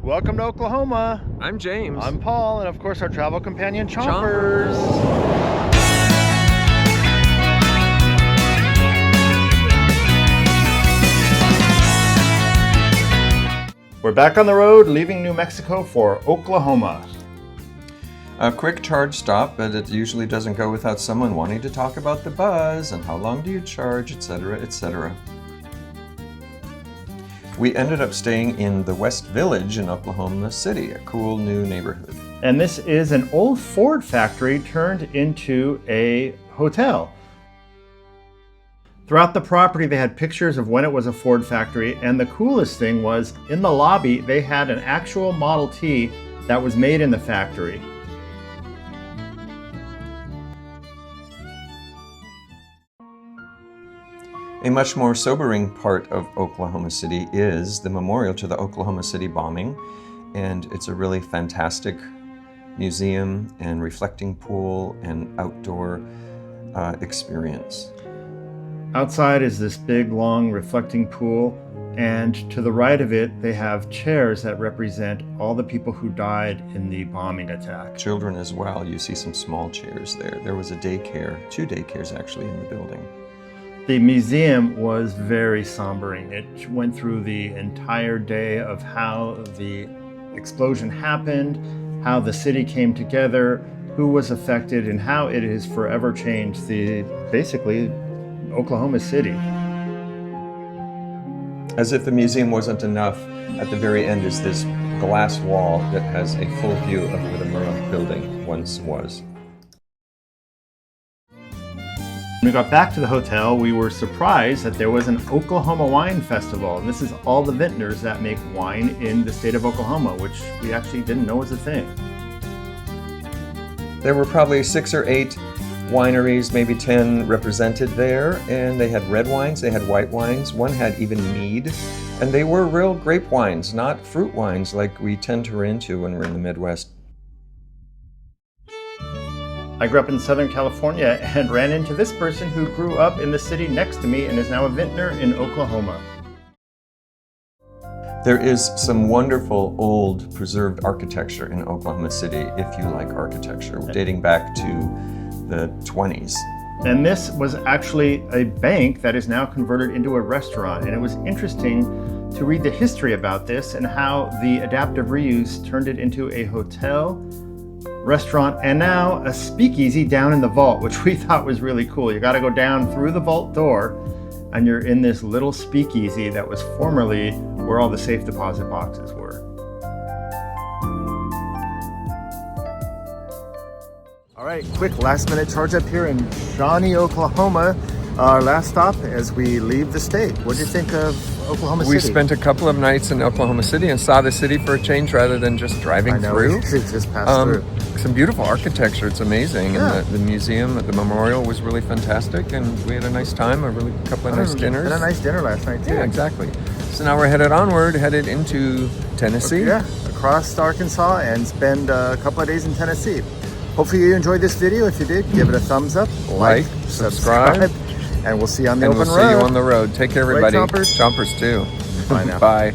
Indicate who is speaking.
Speaker 1: Welcome to Oklahoma.
Speaker 2: I'm James.
Speaker 1: I'm Paul, and of course our travel companion, Chompers. We're back on the road, leaving New Mexico for Oklahoma.
Speaker 2: A quick charge stop, but it usually doesn't go without someone wanting to talk about the buzz and how long do you charge, etc., etc. We ended up staying in the West Village in Oklahoma City, a cool new neighborhood.
Speaker 1: And this is an old Ford factory turned into a hotel. Throughout the property, they had pictures of when it was a Ford factory, and the coolest thing was, in the lobby, they had an actual Model T that was made in the factory.
Speaker 2: A much more sobering part of Oklahoma City is the memorial to the Oklahoma City bombing, and it's a really fantastic museum and reflecting pool and outdoor experience.
Speaker 1: Outside is this big, long, reflecting pool, and to the right of it, they have chairs that represent all the people who died in the bombing attack.
Speaker 2: Children as well. You see some small chairs there. There was a daycare, 2 daycares actually in the building.
Speaker 1: The museum was very sombering. It went through the entire day of how the explosion happened, how the city came together, who was affected, and how it has forever changed basically Oklahoma City.
Speaker 2: As if the museum wasn't enough, at the very end is this glass wall that has a full view of where the Murrah building once was.
Speaker 1: When we got back to the hotel, we were surprised that there was an Oklahoma Wine Festival, and this is all the vintners that make wine in the state of Oklahoma, which we actually didn't know was a thing.
Speaker 2: There were probably 6 or 8 wineries, maybe 10 represented there, and they had red wines, they had white wines, one had even mead, and they were real grape wines, not fruit wines like we tend to run into when we're in the Midwest.
Speaker 1: I grew up in Southern California and ran into this person who grew up in the city next to me and is now a vintner in Oklahoma.
Speaker 2: There is some wonderful old preserved architecture in Oklahoma City, if you like architecture, dating back to the 20s.
Speaker 1: And this was actually a bank that is now converted into a restaurant. And it was interesting to read the history about this and how the adaptive reuse turned it into a hotel, restaurant, and now a speakeasy down in the vault, which we thought was really cool. You got to go down through the vault door and you're in this little speakeasy that was formerly where all the safe deposit boxes were. All right, quick last minute charge up here in Shawnee, Oklahoma. Our last stop as we leave the state. What do you think of Oklahoma City?
Speaker 2: We spent a couple of nights in Oklahoma City and saw the city for a change rather than just driving through.
Speaker 1: We just passed through.
Speaker 2: Some beautiful architecture, it's amazing.
Speaker 1: Yeah.
Speaker 2: And the museum, the memorial was really fantastic, and we had a nice time, a couple of nice dinners.
Speaker 1: Had a nice dinner last night too.
Speaker 2: Yeah, exactly. So now we're headed into Tennessee.
Speaker 1: Yeah, across Arkansas and spend a couple of days in Tennessee. Hopefully you enjoyed this video. If you did, give it a thumbs up, like, subscribe, and we'll see you on the open road.
Speaker 2: And we'll see you on the road. Take care, everybody.
Speaker 1: Right, Chompers?
Speaker 2: Chompers too.
Speaker 1: Bye now.
Speaker 2: Bye.